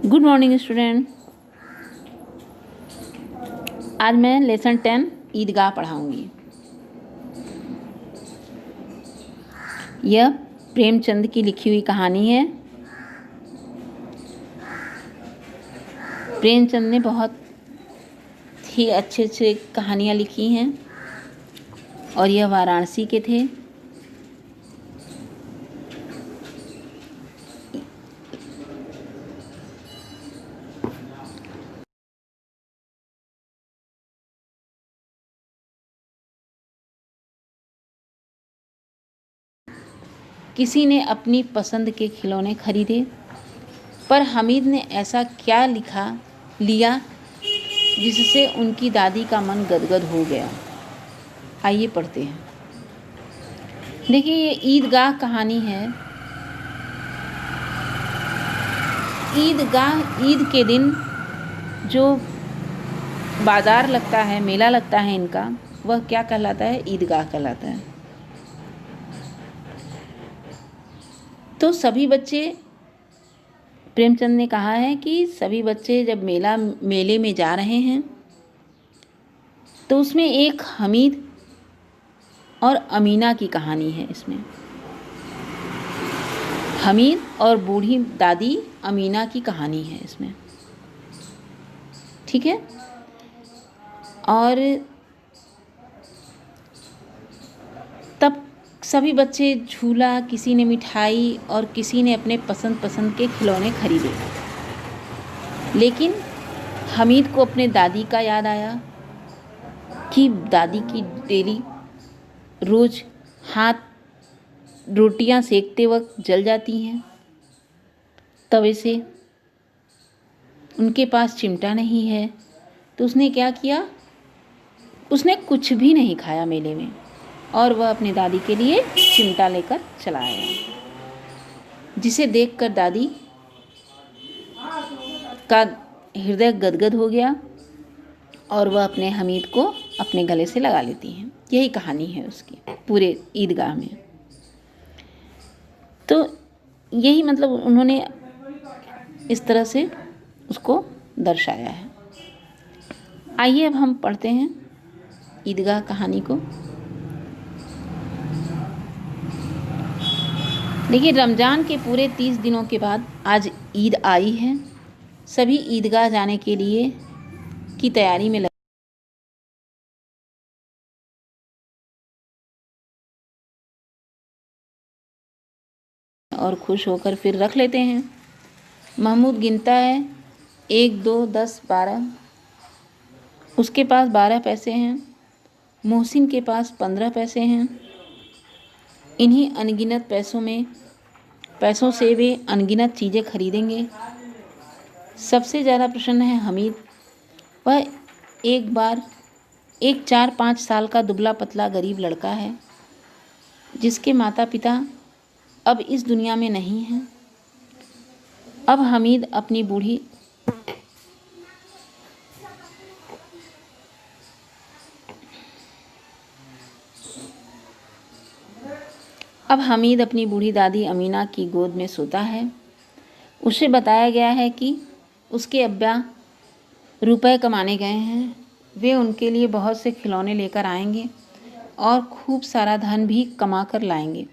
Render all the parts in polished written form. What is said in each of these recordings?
Good morning student. आज मैं lesson 10 ईदगाह पढ़ाऊंगी। यह प्रेमचंद की लिखी हुई कहानी है। प्रेमचंद ने बहुत ही अच्छे अच्छे कहानियाँ लिखी हैं और यह वाराणसी के थे। किसी ने अपनी पसंद के खिलौने खरीदे, पर हामिद ने ऐसा क्या लिया जिससे उनकी दादी का मन गदगद हो गया। आइए पढ़ते हैं। देखिए, ये ईदगाह कहानी है। ईद के दिन जो बाजार लगता है, मेला लगता है इनका, वह क्या कहलाता है? ईदगाह कहलाता है। तो सभी बच्चे, प्रेमचंद ने कहा है कि सभी बच्चे जब मेले में जा रहे हैं तो उसमें एक हामिद और अमीना की कहानी है। इसमें हामिद और बूढ़ी दादी अमीना की कहानी है इसमें, ठीक है। और तब सभी बच्चे झूला, किसी ने मिठाई और किसी ने अपने पसंद के खिलौने खरीदे। लेकिन हामिद को अपने दादी का याद आया कि दादी की डेली रोज़ हाथ रोटियां सेकते वक्त जल जाती हैं तवे से। उनके पास चिमटा नहीं है, तो उसने क्या किया? उसने कुछ भी नहीं खाया मेले में और वह अपनी दादी के लिए चिमटा लेकर चला आया, जिसे देखकर दादी का हृदय गदगद हो गया और वह अपने हामिद को अपने गले से लगा लेती हैं। यही कहानी है उसकी पूरे ईदगाह में। तो यही मतलब उन्होंने इस तरह से उसको दर्शाया है। आइए अब हम पढ़ते हैं ईदगाह कहानी को। देखिए, रमज़ान के पूरे 30 दिनों के बाद आज ईद आई है। सभी ईदगाह जाने के लिए की तैयारी में लगे और खुश होकर फिर रख लेते हैं। महमूद गिनता है 1 2 10 12। उसके पास 12 पैसे हैं। मोहसिन के पास 15 पैसे हैं। इन्हीं अनगिनत पैसों से वे अनगिनत चीज़ें खरीदेंगे। सबसे ज़्यादा प्रसन्न है हामिद। वह एक 4-5 साल का दुबला पतला गरीब लड़का है, जिसके माता पिता अब इस दुनिया में नहीं हैं। अब हामिद अपनी बूढ़ी दादी अमीना की गोद में सोता है। उसे बताया गया है कि उसके अब्बा रुपए कमाने गए हैं। वे उनके लिए बहुत से खिलौने लेकर आएंगे और खूब सारा धन भी कमा कर लाएंगे।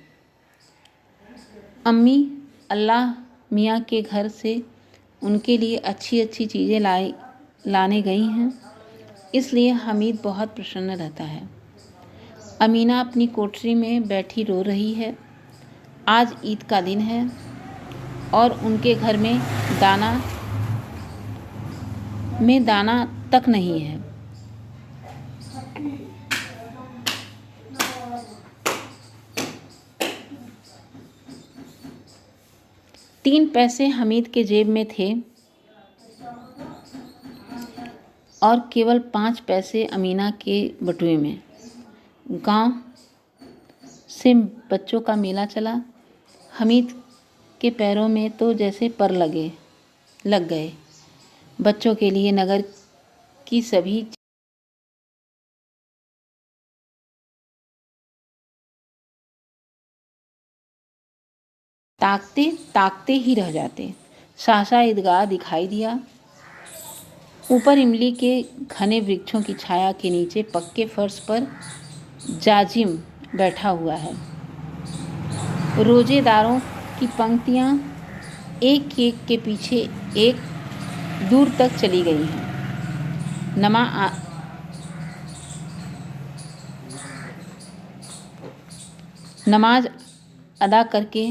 अम्मी अल्लाह मियाँ के घर से उनके लिए अच्छी अच्छी चीज़ें लाने गई हैं, इसलिए हामिद बहुत प्रसन्न रहता है। अमीना अपनी कोठरी में बैठी रो रही है। आज ईद का दिन है और उनके घर में दाना तक नहीं है। तीन पैसे हामिद के जेब में थे और केवल 5 पैसे अमीना के बटुए में। गांव से बच्चों का मेला चला। हामिद के पैरों में तो जैसे पर लग गए। बच्चों के लिए नगर की सभी ताकते ही रह जाते। सहसा ईदगाह दिखाई दिया। ऊपर इमली के घने वृक्षों की छाया के नीचे पक्के फर्श पर जाजिम बैठा हुआ है। रोजेदारों की पंक्तियां एक एक के पीछे एक दूर तक चली गई हैं। नमाज अदा करके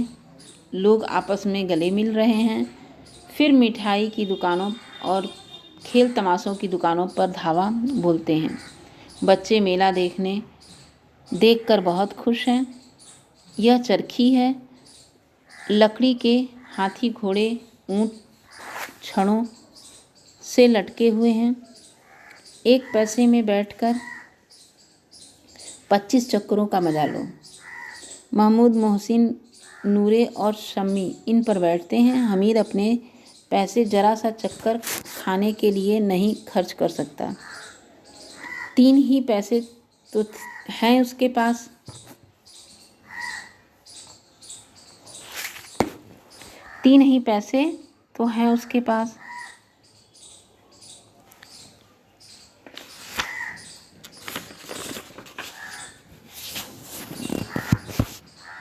लोग आपस में गले मिल रहे हैं। फिर मिठाई की दुकानों और खेल तमाशों की दुकानों पर धावा बोलते हैं। बच्चे मेला देखकर बहुत खुश हैं। यह चरखी है। लकड़ी के हाथी घोड़े ऊंट छड़ों से लटके हुए हैं। 1 पैसे में बैठकर 25 चक्करों का मजा लो। महमूद, मोहसिन, नूरे और शम्मी इन पर बैठते हैं। हमीद अपने पैसे जरा सा चक्कर खाने के लिए नहीं खर्च कर सकता। 3 ही पैसे तो हैं उसके पास।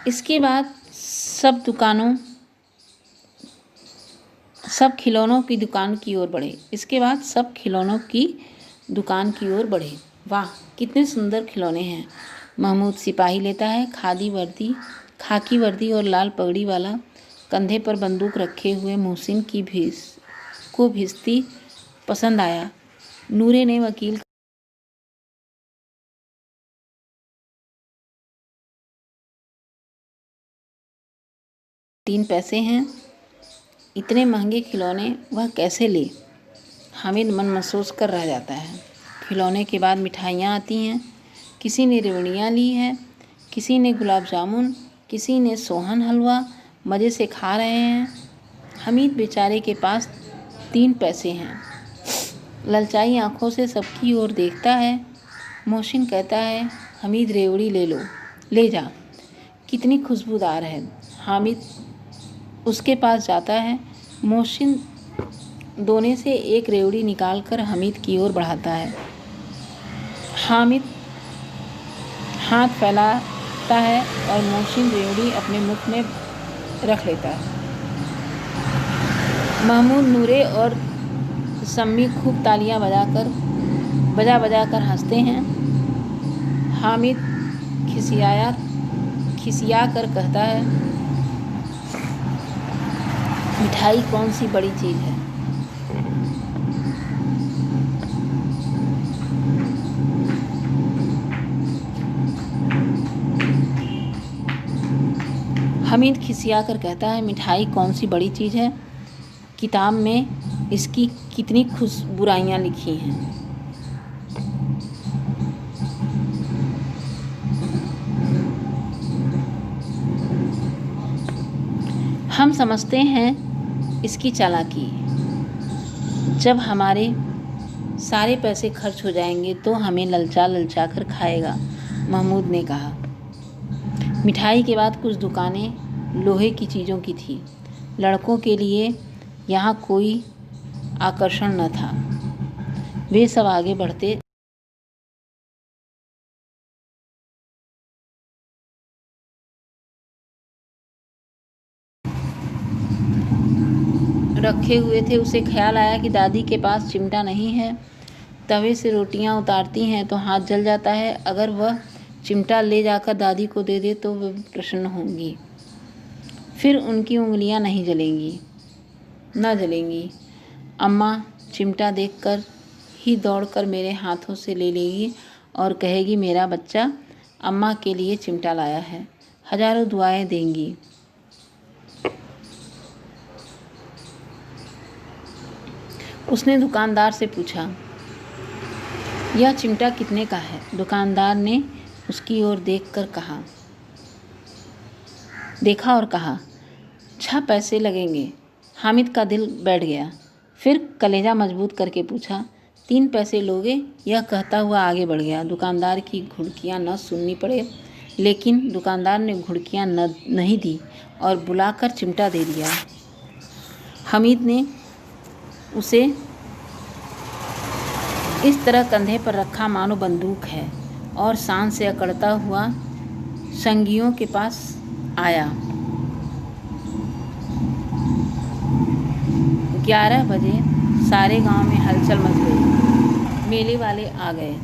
इसके बाद सब खिलौनों की दुकान की ओर बढ़े। वाह, कितने सुंदर खिलौने हैं। महमूद सिपाही लेता है। खाकी वर्दी और लाल पगड़ी वाला, कंधे पर बंदूक रखे हुए मोहसिन को भिश्ती पसंद आया। नूरे ने वकील 3 पैसे हैं। इतने महंगे खिलौने वह कैसे ले? हामिद मन महसूस कर रह जाता है। खिलौने के बाद मिठाइयाँ आती हैं। किसी ने रेवड़ियाँ ली है, किसी ने गुलाब जामुन, किसी ने सोहन हलवा। मज़े से खा रहे हैं। हमीद बेचारे के पास 3 पैसे हैं। ललचाई आंखों से सबकी ओर देखता है। मोहसिन कहता है, हमीद रेवड़ी ले जा, कितनी खुशबूदार है। हामिद उसके पास जाता है। मोहसिन दोने से एक रेवड़ी निकालकर हमीद की ओर बढ़ाता है। हामिद हाथ फैलाता है और मोहसिन रेवड़ी अपने मुख में रख लेता है। महमूद, नूरे और सम्मी खूब तालियां बजा कर हंसते हैं। हामिद खिसिया कर कहता है, मिठाई कौन सी बड़ी चीज़ है। हमीद खिसिया कर कहता है, मिठाई कौन सी बड़ी चीज़ है। किताब में इसकी कितनी बुराइयां लिखी हैं। हम समझते हैं इसकी चालाकी। जब हमारे सारे पैसे खर्च हो जाएंगे तो हमें ललचा कर खाएगा, महमूद ने कहा। मिठाई के बाद कुछ दुकानें लोहे की चीज़ों की थी। लड़कों के लिए यहाँ कोई आकर्षण न था। वे सब आगे बढ़ते रखे हुए थे। उसे ख्याल आया कि दादी के पास चिमटा नहीं है। तवे से रोटियां उतारती हैं तो हाथ जल जाता है। अगर वह चिमटा ले जाकर दादी को दे दे तो वह प्रसन्न होंगी, फिर उनकी उंगलियां न जलेंगी। अम्मा चिमटा देखकर ही दौड़कर मेरे हाथों से ले लेगी और कहेगी, मेरा बच्चा अम्मा के लिए चिमटा लाया है। हजारों दुआएं देंगी। उसने दुकानदार से पूछा, यह चिमटा कितने का है? दुकानदार ने उसकी ओर देखा और कहा, 6 पैसे लगेंगे। हामिद का दिल बैठ गया। फिर कलेजा मजबूत करके पूछा, 3 पैसे लोगे? यह कहता हुआ आगे बढ़ गया। दुकानदार की घुड़कियां न सुननी पड़े, लेकिन दुकानदार ने घुड़कियां नहीं दी और बुलाकर चिमटा दे दिया। हामिद ने उसे इस तरह कंधे पर रखा मानो बंदूक है और शान से अकड़ता हुआ संगियों के पास आया। 11 बजे सारे गांव में हलचल मच गई। मेले वाले आ गए।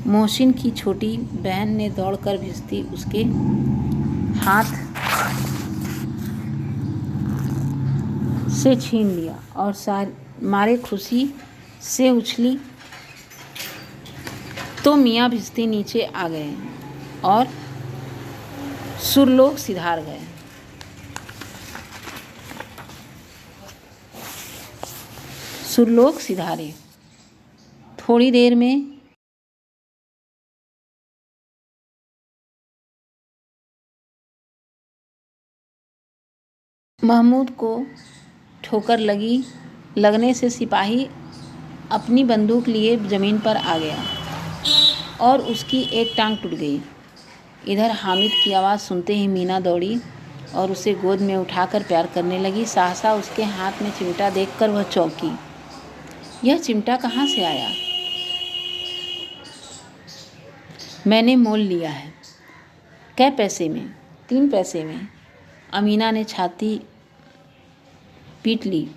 मोहसिन की छोटी बहन ने दौड़कर भिश्ती उसके हाथ से छीन लिया और मारे खुशी से उछली तो मियाँ भिश्ती नीचे आ गए और सुरलोक सिधार गए। सुरलोक सिधारे। थोड़ी देर में महमूद को ठोकर लगने से सिपाही अपनी बंदूक लिए ज़मीन पर आ गया और उसकी एक टांग टूट गई। इधर हामिद की आवाज़ सुनते ही मीना दौड़ी और उसे गोद में उठाकर प्यार करने लगी। सहसा उसके हाथ में चिमटा देखकर वह चौंकी। यह चिमटा कहाँ से आया? मैंने मोल लिया है। कै पैसे में? 3 पैसे में। अमीना ने छाती पीट ली।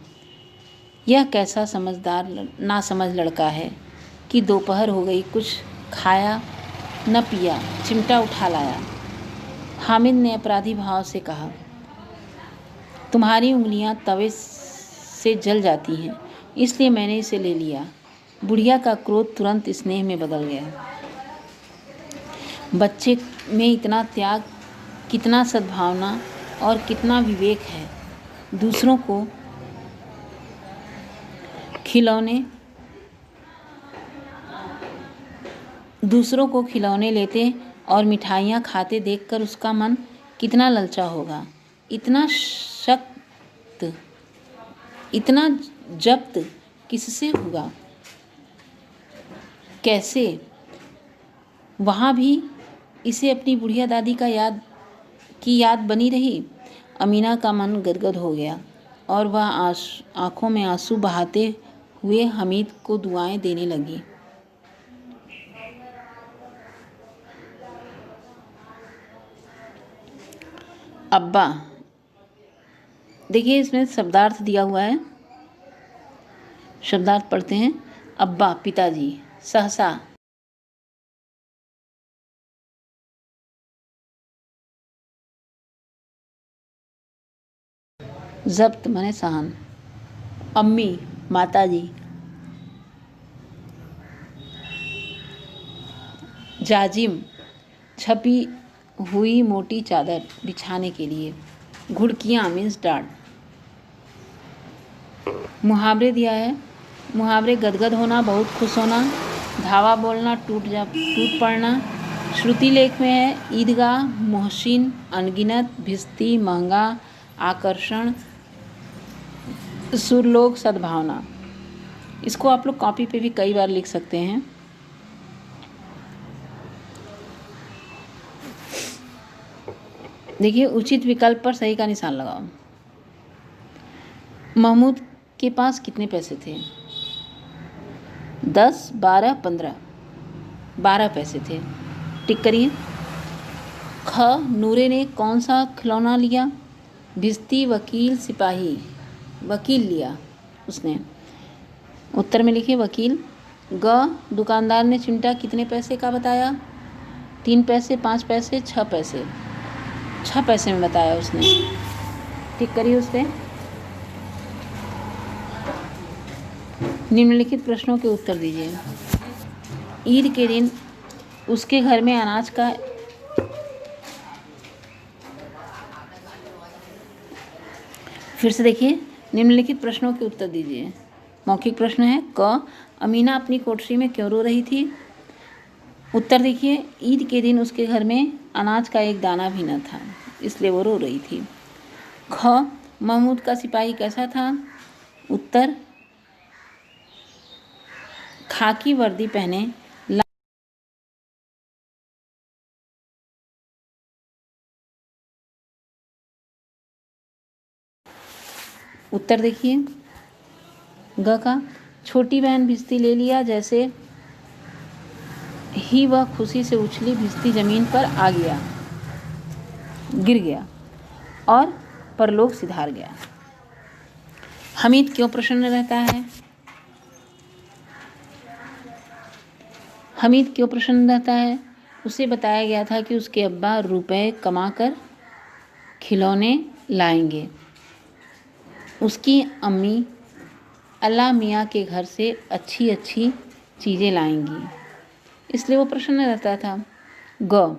यह कैसा समझदार नासमझ लड़का है कि दोपहर हो गई, कुछ खाया न पिया, चिमटा उठा लाया। हामिद ने अपराधी भाव से कहा, तुम्हारी उंगलियां तवे से जल जाती हैं, इसलिए मैंने इसे ले लिया। बुढ़िया का क्रोध तुरंत स्नेह में बदल गया। बच्चे में इतना त्याग, कितना सद्भावना और कितना विवेक है। दूसरों को खिलौने लेते और मिठाइयाँ खाते देखकर उसका मन कितना ललचा होगा। इतना शक्त, इतना जब्त किससे हुआ? कैसे? वहाँ भी इसे अपनी बुढ़िया दादी की याद बनी रही। अमीना का मन गदगद हो गया और वह आंखों में आंसू बहाते हुए हामिद को दुआएं देने लगी। अब्बा, देखिए इसमें शब्दार्थ दिया हुआ है, शब्दार्थ पढ़ते हैं। अब्बा पिताजी, सहसा जब्त माने सहन, अम्मी माताजी, जाजिम छपी हुई मोटी चादर बिछाने के लिए, घुड़कियाँ मीन्स डांट। मुहावरे दिया है। मुहावरे गदगद होना, बहुत खुश होना, धावा बोलना, टूट पड़ना। श्रुति लेख में है ईदगाह, मोहसिन, अनगिनत, भिश्ती, महंगा, आकर्षण, सुरलोक, सद्भावना। इसको आप लोग कॉपी पे भी कई बार लिख सकते हैं। देखिए उचित विकल्प पर सही का निशान लगाओ। महमूद के पास कितने पैसे थे? 10, 12, 15। 12 पैसे थे। टिक करिए। ख, नूरे ने कौन सा खिलौना लिया? भिश्ती, वकील, सिपाही। वकील लिया उसने। उत्तर में लिखिए वकील। ग, दुकानदार ने चिमटा कितने पैसे का बताया? 3 पैसे, 5 पैसे, 6 पैसे। 6 पैसे में बताया उसने। टिक करिए उस पर। निम्नलिखित प्रश्नों के उत्तर दीजिए। ईद के दिन उसके घर में अनाज का फिर से देखिए, निम्नलिखित प्रश्नों के उत्तर दीजिए। मौखिक प्रश्न है। क, अमीना अपनी कोठरी में क्यों रो रही थी? उत्तर देखिए, ईद के दिन उसके घर में अनाज का एक दाना भी न था, इसलिए वो रो रही थी। ख, महमूद का सिपाही कैसा था? उत्तर, खाकी वर्दी पहने, उत्तर देखिए ग का, छोटी बहन भिश्ती ले लिया जैसे ही वह खुशी से उछली, भिश्ती जमीन पर आ गया, गिर गया और परलोक सिधार गया। हमीद क्यों प्रसन्न रहता है? हमीद क्यों प्रसन्न रहता है? उसे बताया गया था कि उसके अब्बा रुपए कमाकर खिलौने लाएंगे। उसकी अम्मी अल्लाह मियाँ के घर से अच्छी अच्छी चीज़ें लाएंगी, इसलिए वो प्रसन्न रहता था। ग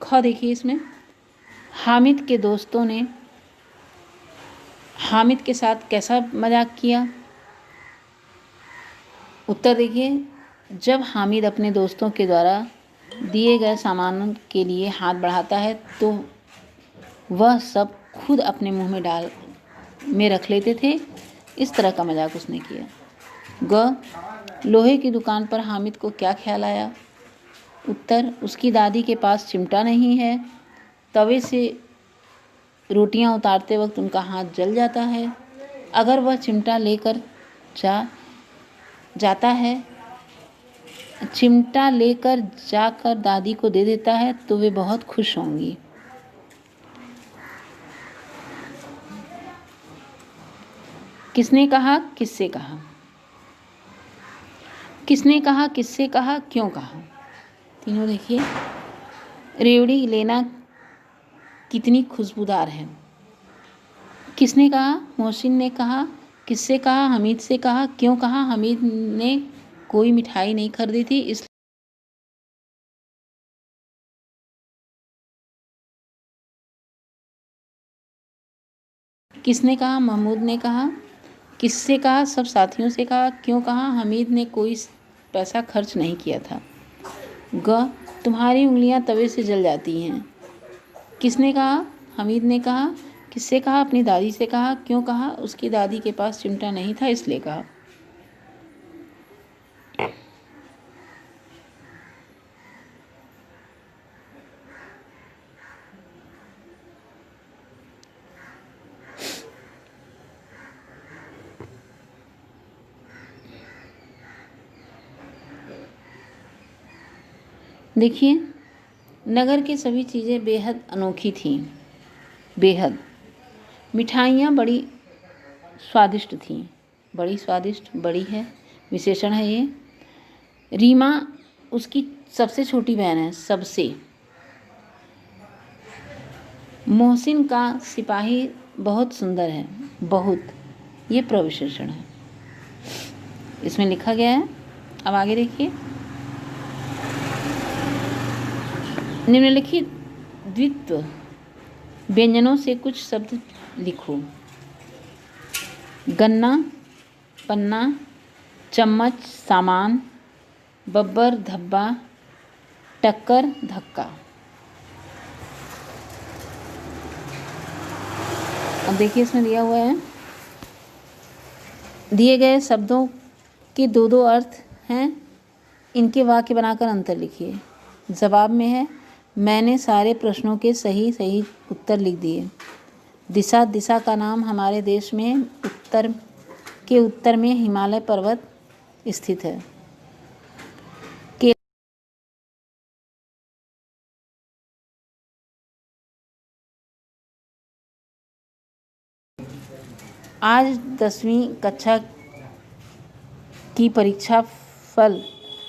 ख देखिए इसमें, हामिद के दोस्तों ने हामिद के साथ कैसा मजाक किया? उत्तर देखिए, जब हामिद अपने दोस्तों के द्वारा दिए गए सामान के लिए हाथ बढ़ाता है तो वह सब खुद अपने मुंह में रख लेते थे, इस तरह का मजाक उसने किया। ग लोहे की दुकान पर हामिद को क्या ख्याल आया? उत्तर, उसकी दादी के पास चिमटा नहीं है, तवे से रोटियां उतारते वक्त उनका हाथ जल जाता है। अगर वह चिमटा लेकर जाकर दादी को दे देता है तो वे बहुत खुश होंगी। किसने कहा, किससे कहा? किसने कहा, किससे कहा, क्यों कहा? तीनों देखिए। रेवड़ी लेना कितनी खुशबूदार है। किसने कहा? मोहसिन ने कहा। किससे कहा? हमीद से कहा। क्यों कहा? हमीद ने कोई मिठाई नहीं खरीदी थी इस किसने कहा? महमूद ने कहा। किससे कहा? सब साथियों से कहा। क्यों कहा? हमीद ने कोई पैसा खर्च नहीं किया था। ग तुम्हारी उंगलियां तवे से जल जाती हैं। किसने कहा? हमीद ने कहा। किससे कहा? अपनी दादी से कहा। क्यों कहा? उसकी दादी के पास चिमटा नहीं था इसलिए कहा। देखिए, नगर की सभी चीज़ें बेहद अनोखी थीं। बेहद मिठाइयाँ बड़ी स्वादिष्ट थीं। बड़ी स्वादिष्ट, बड़ी है, विशेषण है ये। रीमा उसकी सबसे छोटी बहन है, सबसे। मोहसिन का सिपाही बहुत सुंदर है, बहुत, ये प्रविशेषण है, इसमें लिखा गया है। अब आगे देखिए, निम्नलिखित द्वित्व व्यंजनों से कुछ शब्द लिखो। गन्ना, पन्ना, चम्मच, सामान, बब्बर, धब्बा, टक्कर, धक्का। अब देखिए इसमें दिया हुआ है, दिए गए शब्दों के दो दो अर्थ हैं, इनके वाक्य बनाकर अंतर लिखिए। जवाब में है, मैंने सारे प्रश्नों के सही सही उत्तर लिख दिए। दिशा, दिशा का नाम हमारे देश में उत्तर में हिमालय पर्वत स्थित है। आज 10वीं कक्षा की परीक्षा फल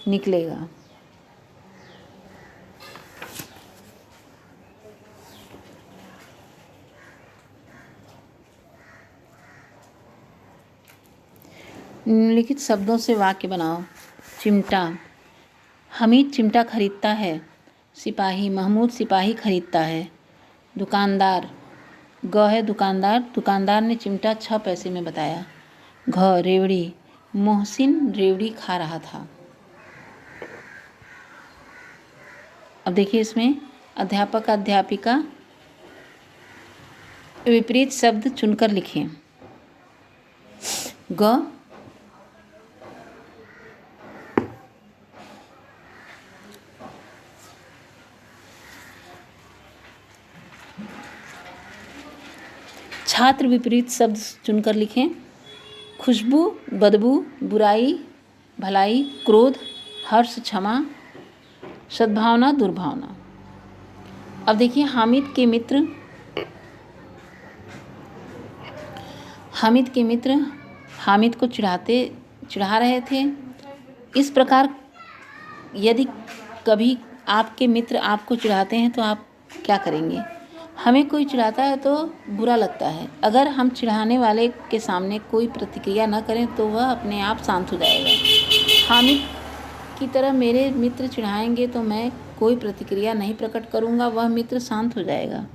निकलेगा। निम्नलिखित शब्दों से वाक्य बनाओ। चिमटा, हमीद चिमटा खरीदता है। सिपाही, महमूद सिपाही खरीदता है। दुकानदार, ग है दुकानदार, दुकानदार ने चिमटा 6 पैसे में बताया। घ रेवड़ी, मोहसिन रेवड़ी खा रहा था। अब देखिए इसमें अध्यापक अध्यापिका विपरीत शब्द चुनकर लिखें। ग छात्र विपरीत शब्द चुनकर लिखें। खुशबू, बदबू, बुराई, भलाई, क्रोध, हर्ष, क्षमा, सद्भावना, दुर्भावना। अब देखिए हामिद के मित्र हामिद को चिढ़ा रहे थे। इस प्रकार यदि कभी आपके मित्र आपको चिढ़ाते हैं तो आप क्या करेंगे? हमें कोई चिढ़ाता है तो बुरा लगता है। अगर हम चिढ़ाने वाले के सामने कोई प्रतिक्रिया न करें तो वह अपने आप शांत हो जाएगा। हामिद की तरह मेरे मित्र चिढ़ाएंगे तो मैं कोई प्रतिक्रिया नहीं प्रकट करूंगा, वह मित्र शांत हो जाएगा।